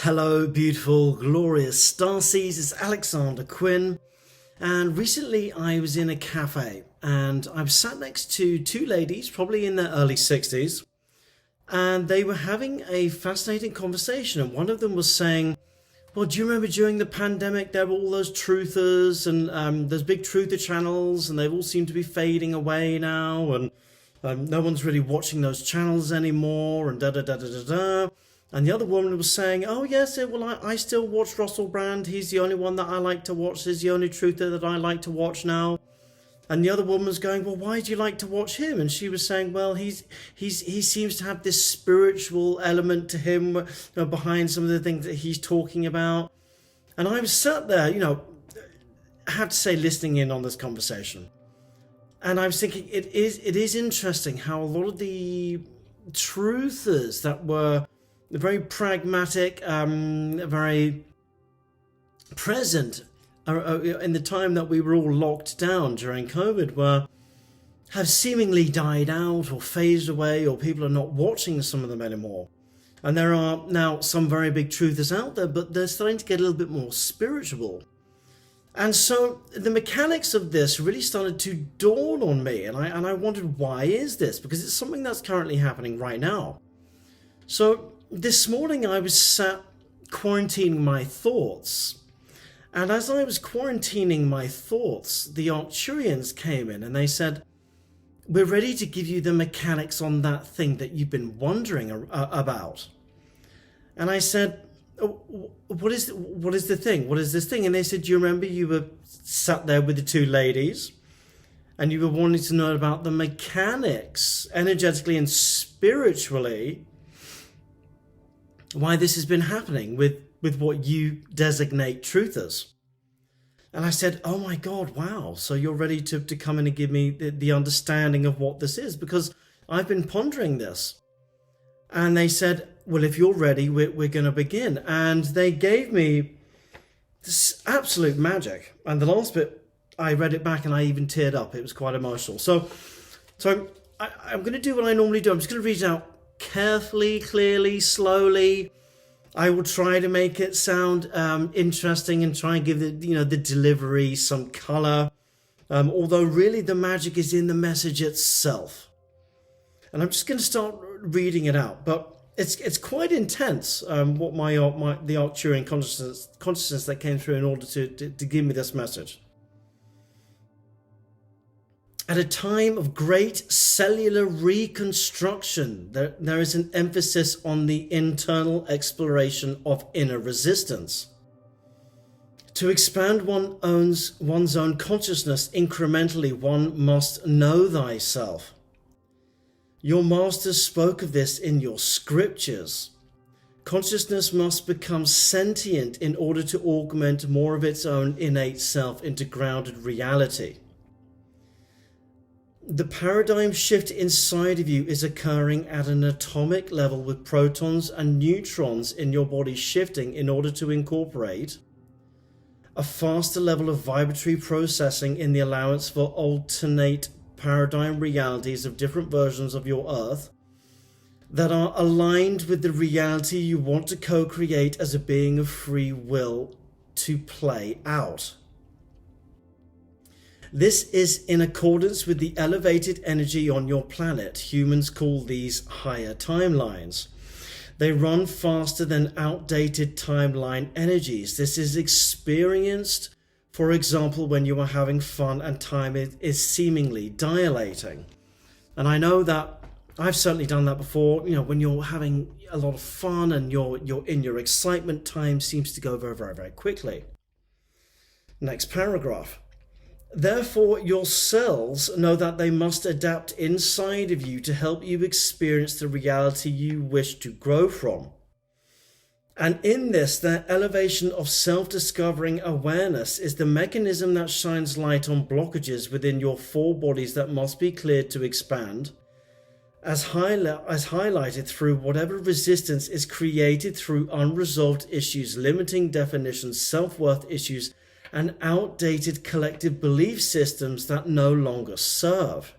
Hello, beautiful, glorious Starseeds. It's Alexander Quinn. And recently I was in a cafe and I was sat next to two ladies, probably in their early 60s. And they were having a fascinating conversation. And one of them was saying, well, do you remember during the pandemic there were all those truthers and those big truther channels, and they all seem to be fading away now, and no one's really watching those channels anymore, and da-da-da-da-da-da. And the other woman was saying, oh yes, well I still watch Russell Brand, he's the only one that I like to watch, he's the only truther that I like to watch now. And the other woman was going, well, why do you like to watch him? And she was saying, well, he seems to have this spiritual element to him, behind some of the things that he's talking about. And I was sat there, I have to say, listening in on this conversation. And I was thinking, it is interesting how a lot of the truthers that were very pragmatic, very present in the time that we were all locked down during COVID, have seemingly died out or phased away, or people are not watching some of them anymore. And there are now some very big truthers out there, but they're starting to get a little bit more spiritual. And so the mechanics of this really started to dawn on me, and I wondered, why is this? Because it's something that's currently happening right now. So this morning I was sat quarantining my thoughts. And as I was quarantining my thoughts, the Arcturians came in and they said, we're ready to give you the mechanics on that thing that you've been wondering about. And I said, oh, what is the thing? What is this thing? And they said, do you remember you were sat there with the two ladies and you were wanting to know about the mechanics, energetically and spiritually, why this has been happening with what you designate truthers. And I said, oh my God, wow. So you're ready to come in and give me the understanding of what this is, because I've been pondering this. And they said, well, if you're ready, we're going to begin. And they gave me this absolute magic. And the last bit, I read it back and I even teared up. It was quite emotional. So I'm going to do what I normally do. I'm just going to read it out carefully, clearly, slowly. I will try to make it sound interesting and try and give the delivery some color. Although really the magic is in the message itself. And I'm just going to start reading it out. But it's quite intense. What the Arcturian consciousness that came through in order to give me this message. At a time of great cellular reconstruction, there is an emphasis on the internal exploration of inner resistance. To expand one's own consciousness incrementally, one must know thyself. Your masters spoke of this in your scriptures. Consciousness must become sentient in order to augment more of its own innate self into grounded reality. The paradigm shift inside of you is occurring at an atomic level, with protons and neutrons in your body shifting in order to incorporate a faster level of vibratory processing in the allowance for alternate paradigm realities of different versions of your Earth that are aligned with the reality you want to co-create as a being of free will to play out. This is in accordance with the elevated energy on your planet. Humans call these higher timelines. They run faster than outdated timeline energies. This is experienced, for example, when you are having fun and time is seemingly dilating. And I know that I've certainly done that before. When you're having a lot of fun and you're in your excitement, time seems to go very, very, very quickly. Next paragraph. Therefore, your cells know that they must adapt inside of you to help you experience the reality you wish to grow from. And in this, their elevation of self-discovering awareness is the mechanism that shines light on blockages within your four bodies that must be cleared to expand, as highlighted through whatever resistance is created through unresolved issues, limiting definitions, self-worth issues, and outdated collective belief systems that no longer serve.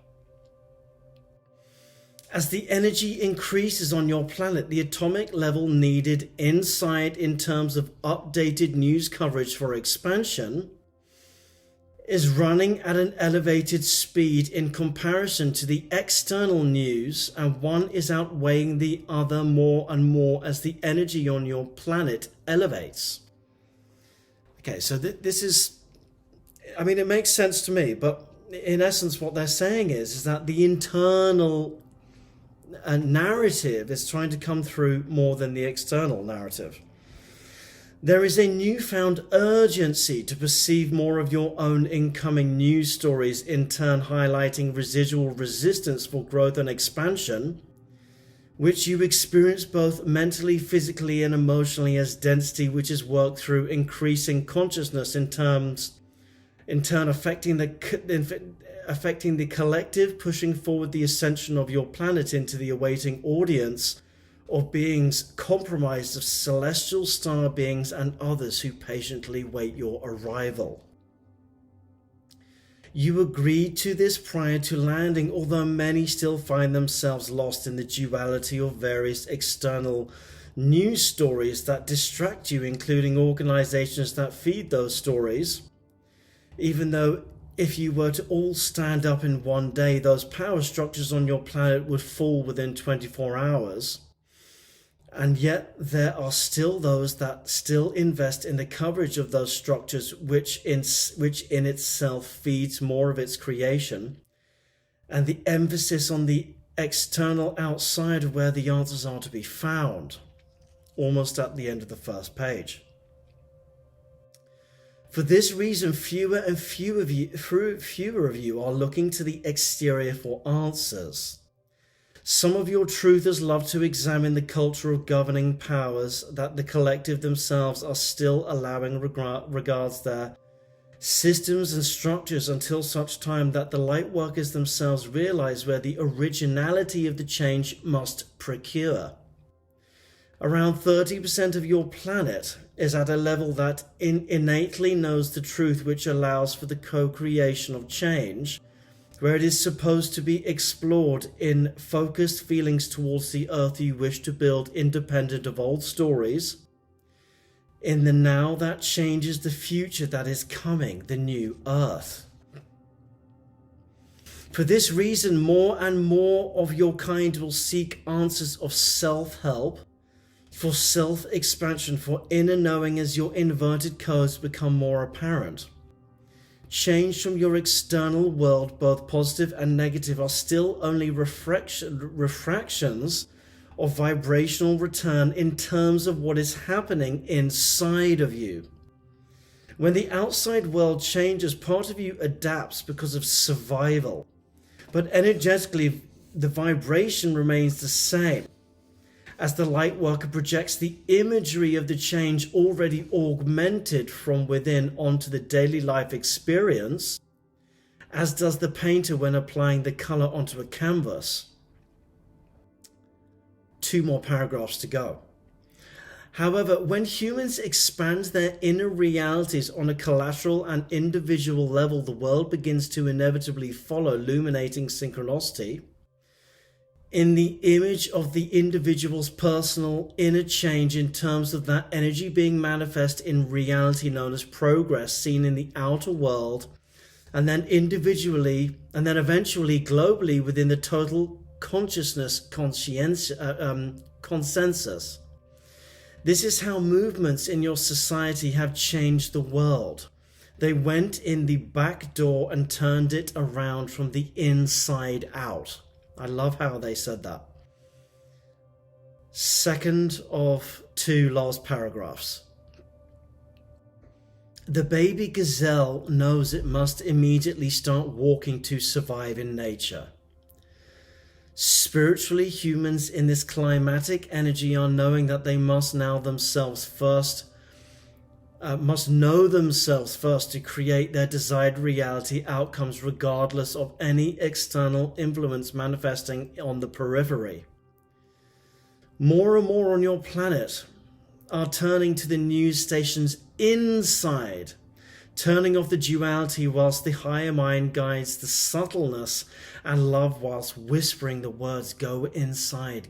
As the energy increases on your planet, the atomic level needed inside in terms of updated news coverage for expansion is running at an elevated speed in comparison to the external news, and one is outweighing the other more and more as the energy on your planet elevates. Okay, so this is, I mean, it makes sense to me, but in essence what they're saying is that the internal narrative is trying to come through more than the external narrative. There is a newfound urgency to perceive more of your own incoming news stories, in turn highlighting residual resistance for growth and expansion, which you experience both mentally, physically, and emotionally as density, which is worked through increasing consciousness in turn affecting the collective, pushing forward the ascension of your planet into the awaiting audience of beings compromised of celestial star beings and others who patiently wait your arrival. You agreed to this prior to landing, although many still find themselves lost in the duality of various external news stories that distract you, including organizations that feed those stories. Even though if you were to all stand up in one day, those power structures on your planet would fall within 24 hours. And yet there are still those that still invest in the coverage of those structures, which in itself feeds more of its creation, and the emphasis on the external outside of where the answers are to be found, almost at the end of the first page. For this reason, fewer and fewer of you are looking to the exterior for answers. Some of your truthers love to examine the cultural governing powers that the collective themselves are still allowing regards their systems and structures, until such time that the light workers themselves realize where the originality of the change must procure. Around 30% of your planet is at a level that innately knows the truth, which allows for the co-creation of change, where it is supposed to be explored in focused feelings towards the earth you wish to build, independent of old stories, in the now that changes the future that is coming, the new earth. For this reason, more and more of your kind will seek answers of self-help, for self-expansion, for inner knowing, as your inverted codes become more apparent. Change from your external world, both positive and negative, are still only refractions of vibrational return in terms of what is happening inside of you. When the outside world changes, part of you adapts because of survival, but energetically the vibration remains the same. As the light worker projects the imagery of the change already augmented from within onto the daily life experience, as does the painter when applying the color onto a canvas. 2 more paragraphs to go. However, when humans expand their inner realities on a collateral and individual level, the world begins to inevitably follow illuminating synchronicity in the image of the individual's personal inner change, in terms of that energy being manifest in reality known as progress, seen in the outer world, and then individually, and then eventually globally within the total consciousness consensus. This is how movements in your society have changed the world. They went in the back door and turned it around from the inside out. I love how they said that. Second of 2 last paragraphs. The baby gazelle knows it must immediately start walking to survive in nature. Spiritually, humans in this climatic energy are knowing that they must know themselves first to create their desired reality outcomes, regardless of any external influence manifesting on the periphery. More and more on your planet are turning to the news stations inside turning off the duality whilst the higher mind guides the subtleness, and love whilst whispering the words, go inside,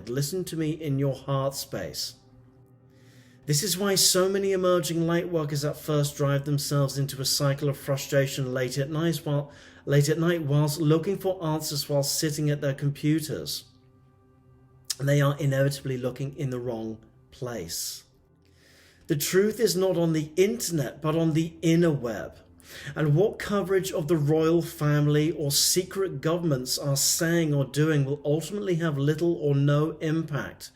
listen to me in your heart space. This is why so many emerging light workers at first drive themselves into a cycle of frustration late at night whilst looking for answers while sitting at their computers. And they are inevitably looking in the wrong place. The truth is not on the internet, but on the inner web. And what coverage of the royal family or secret governments are saying or doing will ultimately have little or no impact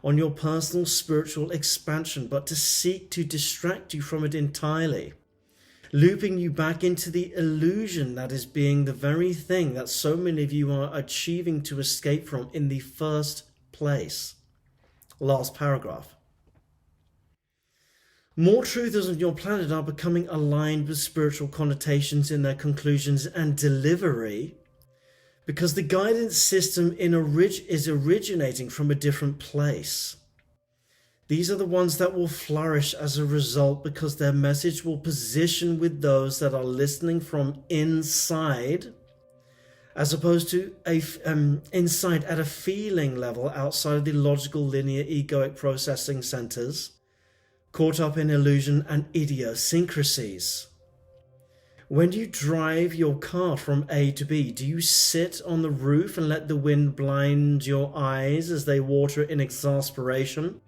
on your personal spiritual expansion, but to seek to distract you from it entirely, looping you back into the illusion that is being the very thing that so many of you are achieving to escape from in the first place. Last paragraph. More truthers on your planet are becoming aligned with spiritual connotations in their conclusions and delivery, because the guidance system is originating from a different place. These are the ones that will flourish as a result, because their message will position with those that are listening from inside, as opposed to inside at a feeling level outside of the logical linear egoic processing centers, caught up in illusion and idiosyncrasies. When you drive your car from A to B, do you sit on the roof and let the wind blind your eyes as they water in exasperation?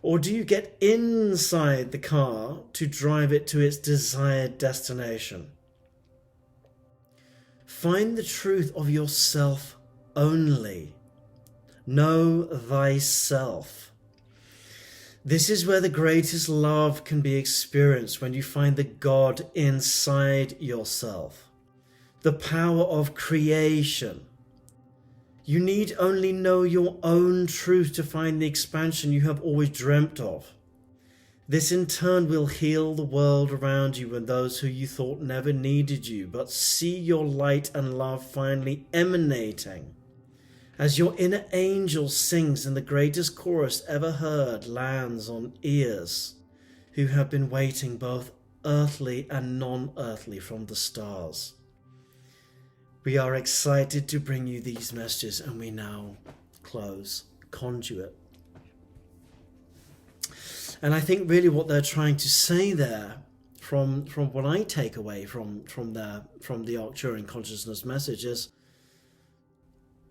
Or do you get inside the car to drive it to its desired destination? Find the truth of yourself only. Know thyself. This is where the greatest love can be experienced, when you find the God inside yourself. The power of creation. You need only know your own truth to find the expansion you have always dreamt of. This in turn will heal the world around you and those who you thought never needed you, but see your light and love finally emanating as your inner angel sings and the greatest chorus ever heard lands on ears who have been waiting, both earthly and non-earthly, from the stars. We are excited to bring you these messages, and we now close Conduit. And I think really what they're trying to say there, from what I take away from the Arcturian consciousness message, is,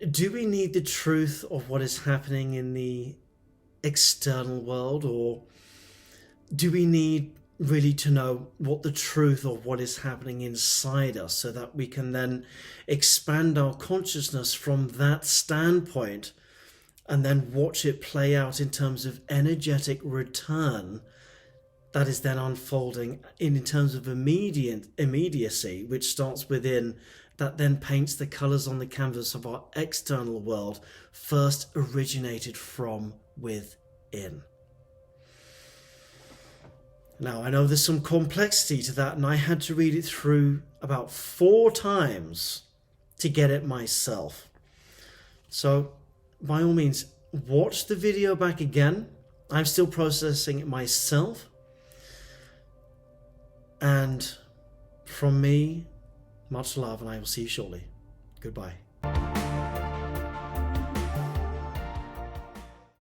do we need the truth of what is happening in the external world, or do we need really to know what the truth of what is happening inside us, so that we can then expand our consciousness from that standpoint and then watch it play out in terms of energetic return that is then unfolding in terms of immediacy, which starts within, that then paints the colours on the canvas of our external world, first originated from within. Now, I know there's some complexity to that, and I had to read it through about 4 times to get it myself. So, by all means, watch the video back again. I'm still processing it myself. And from me, much love, and I will see you shortly. Goodbye.